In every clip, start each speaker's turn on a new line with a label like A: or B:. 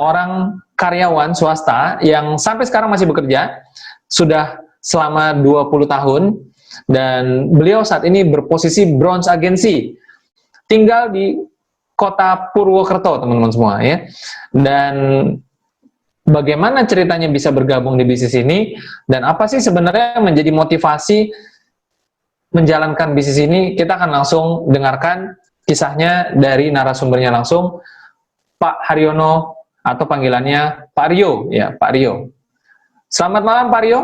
A: seorang karyawan swasta yang sampai sekarang masih bekerja, sudah selama 20 tahun, dan beliau saat ini berposisi bronze agency, tinggal di kota Purwokerto, teman-teman semua ya. Dan bagaimana ceritanya bisa bergabung di bisnis ini, dan apa sih sebenarnya menjadi motivasi menjalankan bisnis ini, kita akan langsung dengarkan kisahnya dari narasumbernya langsung, Pak Haryono, atau panggilannya Pak Rio, ya Pak Rio. Selamat malam Pak Rio.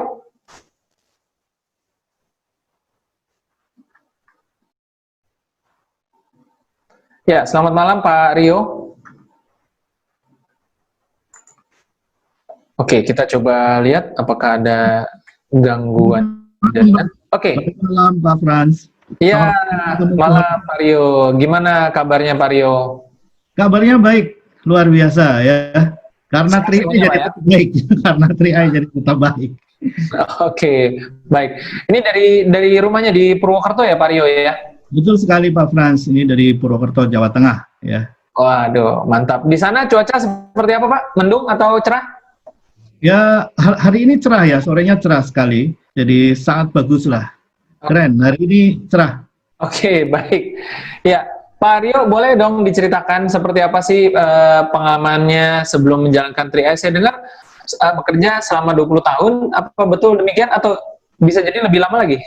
A: Ya, selamat malam Pak Rio. Oke, kita coba lihat apakah ada gangguan jaringan. Oke.
B: Malam Pak Frans.
A: Ya, malam Pak Rio. Gimana kabarnya Pak Rio?
B: Kabarnya baik, luar biasa ya. Karena tri jadi
A: ya?
B: tetap baik. Karena tri jadi tetap baik.
A: Oke, baik. Ini dari rumahnya di Purwokerto ya Pak Rio ya?
B: Betul sekali Pak Frans, ini dari Purwokerto, Jawa Tengah ya.
A: Waduh, mantap. Di sana cuaca seperti apa Pak? Mendung atau cerah?
B: Ya, hari ini cerah ya, sorenya cerah sekali. Jadi sangat bagus lah. Keren, hari ini cerah.
A: Oke, baik. Ya, Pak Rio, boleh dong diceritakan seperti apa sih pengalamannya sebelum menjalankan 3i? Saya dengar bekerja selama 20 tahun, apa betul demikian atau bisa jadi lebih lama lagi?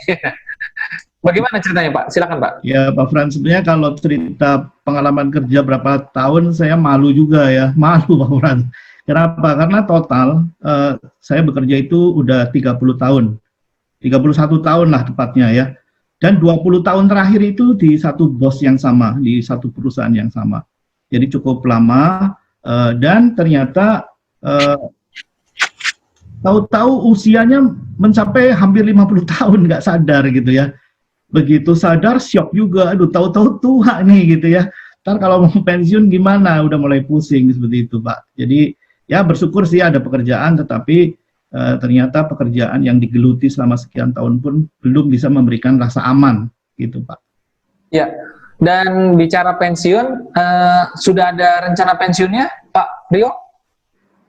A: Bagaimana ceritanya Pak? Silakan Pak.
B: Ya Pak Frans, sebenarnya kalau cerita pengalaman kerja berapa tahun, saya malu juga ya. Malu Pak Frans. Kenapa? Karena total saya bekerja itu udah 30 tahun. 31 tahun lah tepatnya ya. Dan 20 tahun terakhir itu di satu bos yang sama, di satu perusahaan yang sama. Jadi cukup lama dan ternyata tahu-tahu usianya mencapai hampir 50 tahun, nggak sadar gitu ya. Begitu sadar, syok juga, aduh tahu-tahu tua nih gitu ya. Ntar kalau mau pensiun gimana, udah mulai pusing seperti itu Pak. Jadi ya bersyukur sih ada pekerjaan, tetapi ternyata pekerjaan yang digeluti selama sekian tahun pun belum bisa memberikan rasa aman gitu Pak. Ya,
A: dan bicara pensiun, sudah ada rencana pensiunnya Pak Rio?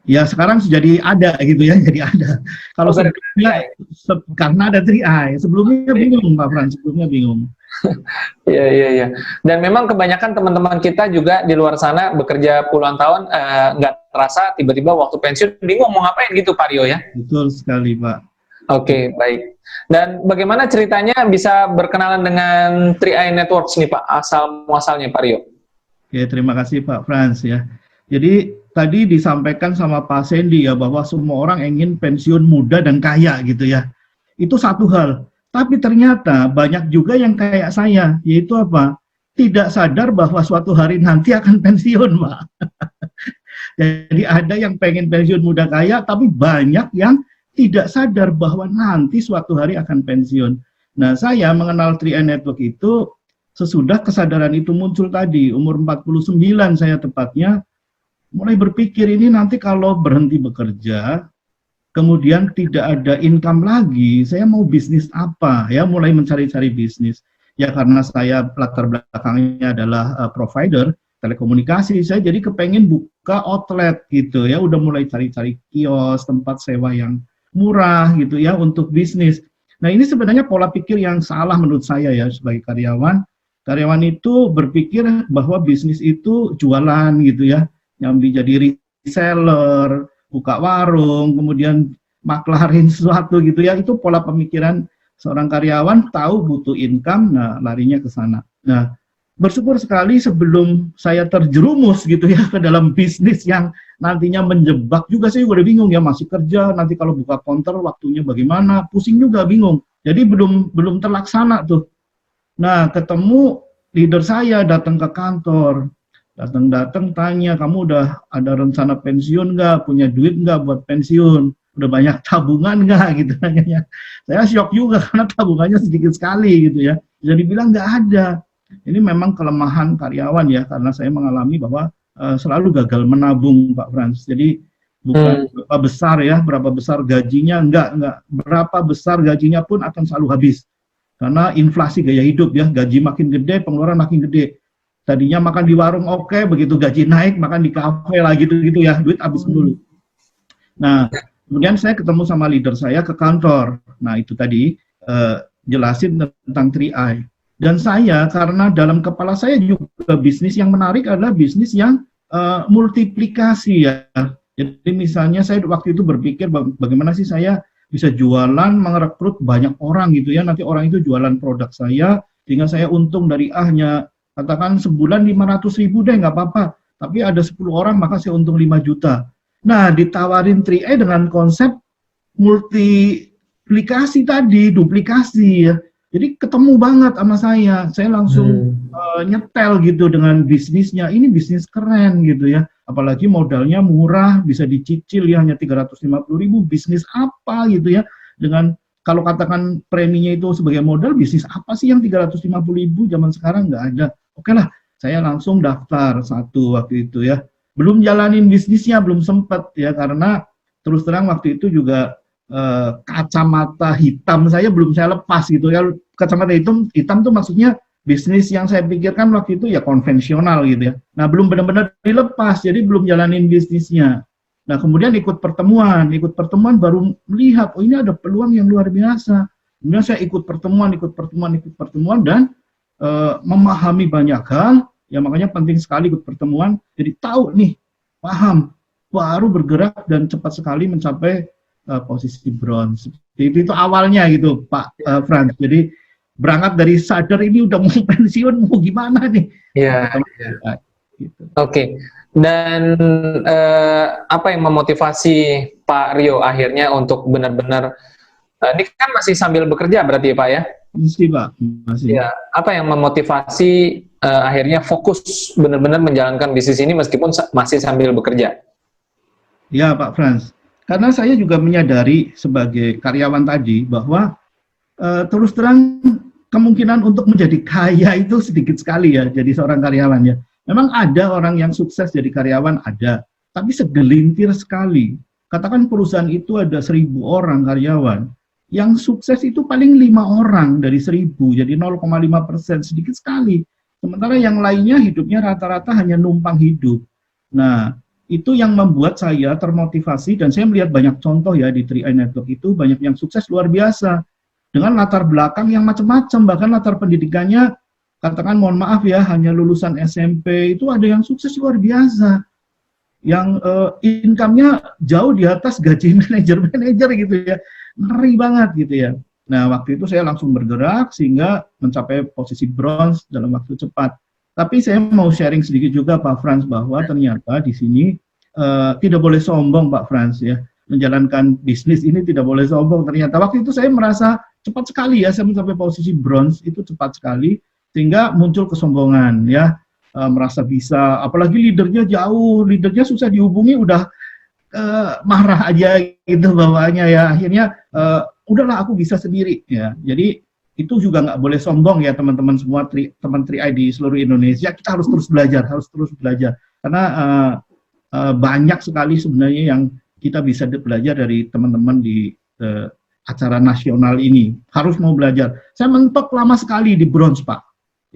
B: Ya sekarang jadi ada gitu ya, jadi ada. Kalau sebelumnya karena ada 3i, sebelumnya bingung Pak Frans, sebelumnya bingung.
A: Iya. Dan memang kebanyakan teman-teman kita juga di luar sana bekerja puluhan tahun, nggak terasa tiba-tiba waktu pensiun bingung mau ngapain gitu Pak Rio ya?
B: Betul sekali Pak.
A: Oke, baik. Dan bagaimana ceritanya bisa berkenalan dengan 3i Networks nih Pak, asal-muasalnya Pak Rio?
B: Oke, terima kasih Pak Frans ya. Jadi tadi disampaikan sama Pak Sandy ya bahwa semua orang ingin pensiun muda dan kaya gitu ya. Itu satu hal. Tapi ternyata banyak juga yang kayak saya, yaitu apa? Tidak sadar bahwa suatu hari nanti akan pensiun, Pak. Jadi ada yang pengen pensiun muda kaya, tapi banyak yang tidak sadar bahwa nanti suatu hari akan pensiun. Nah, saya mengenal 3i Network itu sesudah kesadaran itu muncul tadi, umur 49 saya tepatnya, mulai berpikir ini nanti kalau berhenti bekerja, kemudian tidak ada income lagi, saya mau bisnis apa? Ya, mulai mencari-cari bisnis. Ya karena saya latar belakangnya adalah provider telekomunikasi, saya jadi kepengen buka outlet gitu ya, udah mulai cari-cari kios, tempat sewa yang murah gitu ya untuk bisnis. Nah ini sebenarnya pola pikir yang salah menurut saya ya sebagai karyawan. Karyawan itu berpikir bahwa bisnis itu jualan gitu ya, nyambi jadi reseller, buka warung, kemudian maklarin sesuatu gitu ya, itu pola pemikiran seorang karyawan, tahu butuh income, nah larinya ke sana. Nah, bersyukur sekali sebelum saya terjerumus gitu ya ke dalam bisnis yang nantinya menjebak juga, saya udah bingung ya, masih kerja, nanti kalau buka counter waktunya bagaimana, pusing juga, bingung. Jadi belum terlaksana tuh. Nah, ketemu leader saya datang ke kantor, datang tanya, kamu udah ada rencana pensiun nggak, punya duit nggak buat pensiun, udah banyak tabungan nggak gitu nanya. Saya syok juga karena tabungannya sedikit sekali gitu ya. Jadi bilang nggak ada. Ini memang kelemahan karyawan ya, karena saya mengalami bahwa selalu gagal menabung Pak Frans. Jadi bukan berapa besar ya, berapa besar gajinya, enggak, berapa besar gajinya pun akan selalu habis. Karena inflasi gaya hidup ya, gaji makin gede, pengeluaran makin gede. Tadinya makan di warung oke, begitu gaji naik makan di kafe lah gitu-gitu ya, duit habis dulu. Nah, kemudian saya ketemu sama leader saya ke kantor. Nah, itu tadi jelasin tentang 3i. Dan saya, karena dalam kepala saya juga bisnis yang menarik adalah bisnis yang multiplikasi ya. Jadi misalnya saya waktu itu berpikir bagaimana sih saya bisa jualan, merekrut banyak orang gitu ya, nanti orang itu jualan produk saya, sehingga saya untung dari hanya katakan sebulan 500.000 deh, nggak apa-apa. Tapi ada 10 orang, maka saya untung 5 juta. Nah, ditawarin 3i dengan konsep multiplikasi tadi, duplikasi ya. Jadi ketemu banget sama saya langsung nyetel gitu dengan bisnisnya. Ini bisnis keren gitu ya. Apalagi modalnya murah, bisa dicicil ya, hanya 350.000. Bisnis apa gitu ya. Dengan kalau katakan preminya itu sebagai modal, bisnis apa sih yang 350.000 zaman sekarang nggak ada. Oke lah, saya langsung daftar satu waktu itu ya. Belum jalanin bisnisnya, belum sempat ya, karena terus terang waktu itu juga kacamata hitam saya belum saya lepas gitu ya. Kacamata hitam tuh maksudnya bisnis yang saya pikirkan waktu itu ya konvensional gitu ya. Nah, belum benar-benar dilepas, jadi belum jalanin bisnisnya. Nah, kemudian ikut pertemuan baru melihat, oh ini ada peluang yang luar biasa. Kemudian saya ikut pertemuan dan memahami banyak hal, ya makanya penting sekali ikut pertemuan, jadi tahu nih, paham, baru bergerak dan cepat sekali mencapai posisi bronze. Itu awalnya gitu Pak Frans. Jadi berangkat dari sadar ini udah mau pensiun, mau gimana nih?
A: Iya.
B: Gitu.
A: Oke. Dan apa yang memotivasi Pak Rio akhirnya untuk benar-benar ini kan masih sambil bekerja berarti ya Pak ya?
B: Masih Pak, masih.
A: Ya, apa yang memotivasi akhirnya fokus benar-benar menjalankan bisnis ini meskipun masih sambil bekerja?
B: Ya Pak Frans, karena saya juga menyadari sebagai karyawan tadi bahwa terus terang kemungkinan untuk menjadi kaya itu sedikit sekali ya, jadi seorang karyawan ya. Memang ada orang yang sukses jadi karyawan, ada, tapi segelintir sekali. Katakan perusahaan itu ada 1.000 orang karyawan, yang sukses itu paling 5 orang dari 1.000, jadi 0,5%, sedikit sekali. Sementara yang lainnya hidupnya rata-rata hanya numpang hidup. Nah, itu yang membuat saya termotivasi, dan saya melihat banyak contoh ya di 3i Network itu, banyak yang sukses luar biasa, dengan latar belakang yang macam-macam, bahkan latar pendidikannya, katakan mohon maaf ya, hanya lulusan SMP, itu ada yang sukses luar biasa, yang income-nya jauh di atas gaji manajer gitu ya, ngeri banget gitu ya. Nah, waktu itu saya langsung bergerak sehingga mencapai posisi bronze dalam waktu cepat. Tapi saya mau sharing sedikit juga Pak Frans, bahwa ternyata di sini tidak boleh sombong Pak Frans ya. Menjalankan bisnis ini tidak boleh sombong. Ternyata waktu itu saya merasa cepat sekali ya, saya mencapai posisi bronze itu cepat sekali, sehingga muncul kesombongan ya. Merasa bisa, apalagi leadernya jauh, leadernya susah dihubungi, udah marah aja gitu bawaannya ya. Akhirnya udahlah aku bisa sendiri ya. Jadi itu juga nggak boleh sombong ya teman-teman semua, teman 3i di seluruh Indonesia. Kita harus terus belajar, karena banyak sekali sebenarnya yang kita bisa belajar dari teman-teman di acara nasional ini. Harus mau belajar. Saya mentok lama sekali di bronze Pak.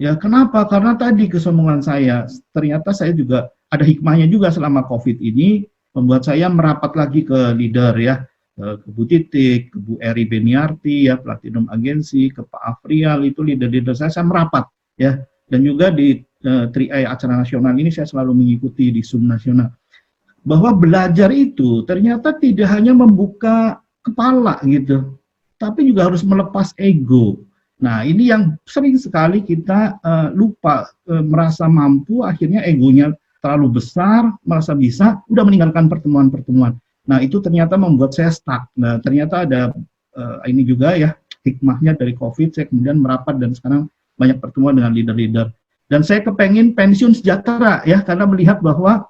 B: Ya, kenapa? Karena tadi kesombongan saya, ternyata saya juga ada hikmahnya juga selama COVID ini, membuat saya merapat lagi ke leader ya, ke Bu Titik, ke Bu Eri Beniarti ya, Platinum Agency, ke Pak Afrial, itu leader-leader saya merapat ya, dan juga di 3i acara nasional ini saya selalu mengikuti di Zoom nasional, bahwa belajar itu ternyata tidak hanya membuka kepala gitu, tapi juga harus melepas ego. Nah, ini yang sering sekali kita lupa, merasa mampu, akhirnya egonya terlalu besar, merasa bisa, udah meninggalkan pertemuan-pertemuan. Nah, itu ternyata membuat saya stuck. Nah, ternyata ada ini juga ya, hikmahnya dari COVID, saya kemudian merapat dan sekarang banyak pertemuan dengan leader-leader. Dan saya kepengen pensiun sejahtera ya, karena melihat bahwa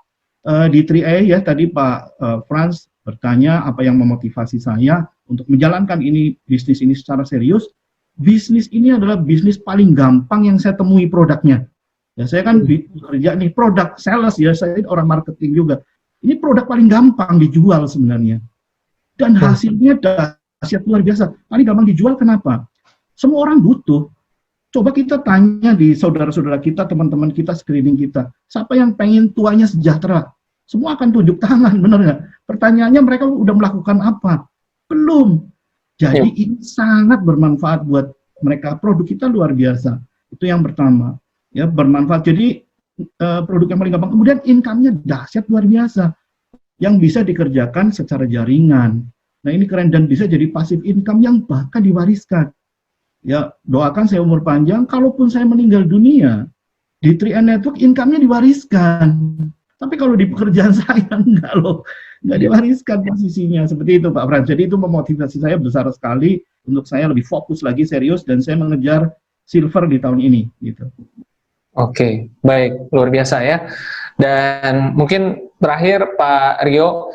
B: di 3i ya, tadi Pak Frans bertanya apa yang memotivasi saya untuk menjalankan bisnis ini secara serius. Bisnis ini adalah bisnis paling gampang yang saya temui produknya. Ya, saya kan bekerja nih produk sales ya, saya orang marketing juga. Ini produk paling gampang dijual sebenarnya. Dan hasilnya dahsyat luar biasa. Paling gampang dijual kenapa? Semua orang butuh. Coba kita tanya di saudara-saudara kita, teman-teman kita, screening kita, siapa yang pengen tuanya sejahtera? Semua akan tunjuk tangan, benar nggak? Pertanyaannya mereka udah melakukan apa? Belum. Jadi ini sangat bermanfaat buat mereka. Produk kita luar biasa. Itu yang pertama. Ya, bermanfaat. Jadi produk yang paling gampang. Kemudian income-nya dahsyat luar biasa. Yang bisa dikerjakan secara jaringan. Nah ini keren dan bisa jadi passive income yang bahkan diwariskan. Ya, doakan saya umur panjang, kalaupun saya meninggal dunia, di 3i Network income-nya diwariskan. Tapi kalau di pekerjaan saya, enggak loh. Enggak diwariskan posisinya. Seperti itu Pak Frans. Jadi itu memotivasi saya besar sekali untuk saya lebih fokus lagi, serius, dan saya mengejar silver di tahun ini. Gitu.
A: Oke, baik. Luar biasa ya. Dan mungkin terakhir Pak Rio,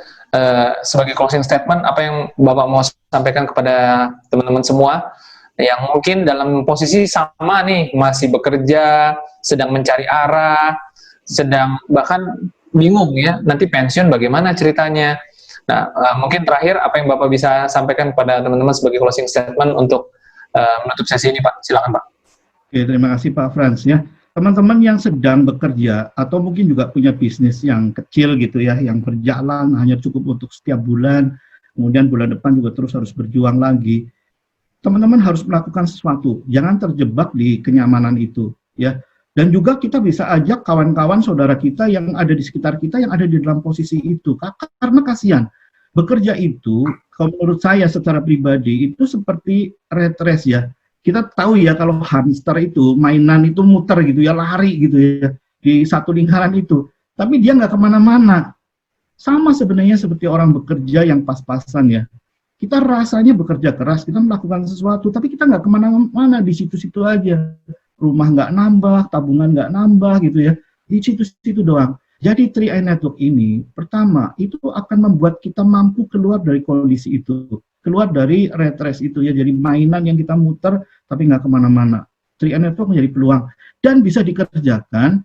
A: sebagai closing statement, apa yang Bapak mau sampaikan kepada teman-teman semua yang mungkin dalam posisi sama nih, masih bekerja, sedang mencari arah, sedang bahkan bingung ya, nanti pensiun bagaimana ceritanya. Nah, mungkin terakhir apa yang Bapak bisa sampaikan kepada teman-teman sebagai closing statement untuk menutup sesi ini, Pak. Silakan, Pak.
B: Oke, terima kasih Pak Frans ya. Teman-teman yang sedang bekerja atau mungkin juga punya bisnis yang kecil gitu ya, yang berjalan hanya cukup untuk setiap bulan, kemudian bulan depan juga terus harus berjuang lagi. Teman-teman harus melakukan sesuatu, jangan terjebak di kenyamanan itu ya. Dan juga kita bisa ajak kawan-kawan saudara kita yang ada di sekitar kita yang ada di dalam posisi itu. Karena kasihan, bekerja itu kalau menurut saya secara pribadi itu seperti rat race ya. Kita tahu ya kalau hamster itu mainan itu muter gitu ya, lari gitu ya di satu lingkaran itu. Tapi dia nggak kemana-mana. Sama sebenarnya seperti orang bekerja yang pas-pasan ya. Kita rasanya bekerja keras, kita melakukan sesuatu, tapi kita nggak kemana-mana, di situ-situ aja. Rumah nggak nambah, tabungan nggak nambah gitu ya, di situ-situ doang. Jadi 3i Network ini, pertama, itu akan membuat kita mampu keluar dari kondisi itu, keluar dari rat race itu ya, jadi mainan yang kita muter, tapi nggak kemana-mana. 3i Network menjadi peluang, dan bisa dikerjakan,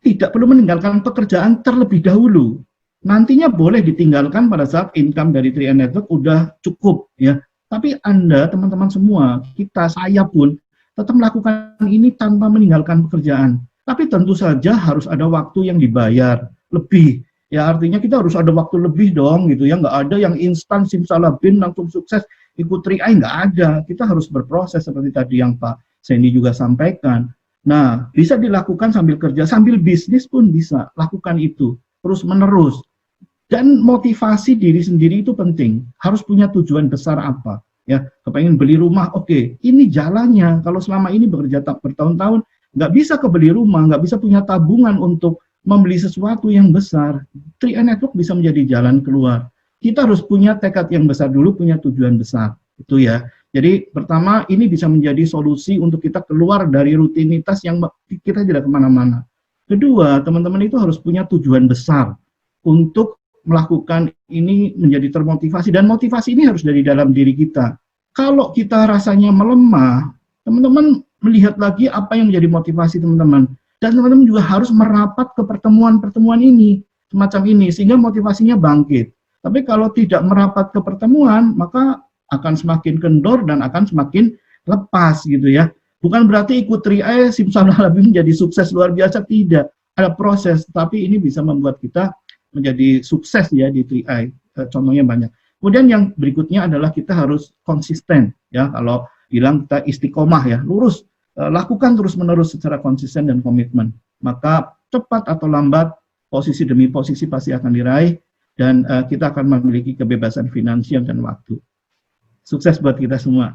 B: tidak perlu meninggalkan pekerjaan terlebih dahulu. Nantinya boleh ditinggalkan pada saat income dari 3i Network udah cukup ya. Tapi Anda, teman-teman semua, kita, saya pun tetap melakukan ini tanpa meninggalkan pekerjaan. Tapi tentu saja harus ada waktu yang dibayar lebih. Ya artinya kita harus ada waktu lebih dong gitu ya. Nggak ada yang instan simsalabim langsung sukses ikut 3i, nggak ada. Kita harus berproses seperti tadi yang Pak Sandy juga sampaikan. Nah, bisa dilakukan sambil kerja, sambil bisnis pun bisa lakukan itu terus menerus. Dan motivasi diri sendiri itu penting. Harus punya tujuan besar apa. Ya, kepengen beli rumah, oke. Ini jalannya. Kalau selama ini bekerja bertahun-tahun, nggak bisa kebeli rumah, nggak bisa punya tabungan untuk membeli sesuatu yang besar. 3i Network bisa menjadi jalan keluar. Kita harus punya tekad yang besar dulu, punya tujuan besar. Itu ya. Jadi pertama, ini bisa menjadi solusi untuk kita keluar dari rutinitas yang kita tidak kemana-mana. Kedua, teman-teman itu harus punya tujuan besar untuk melakukan ini menjadi termotivasi, dan motivasi ini harus dari dalam diri kita. Kalau kita rasanya melemah, teman-teman melihat lagi apa yang menjadi motivasi teman-teman, dan teman-teman juga harus merapat ke pertemuan-pertemuan ini semacam ini sehingga motivasinya bangkit. Tapi kalau tidak merapat ke pertemuan, maka akan semakin kendor dan akan semakin lepas gitu ya. Bukan berarti ikut 3i simsalabim menjadi sukses luar biasa, tidak. Ada proses, tapi ini bisa membuat kita menjadi sukses ya di 3i, contohnya banyak. Kemudian yang berikutnya adalah kita harus konsisten ya, kalau bilang kita istiqomah ya, lurus, lakukan terus-menerus secara konsisten dan komitmen. Maka cepat atau lambat, posisi demi posisi pasti akan diraih, dan kita akan memiliki kebebasan finansial dan waktu. Sukses buat kita semua.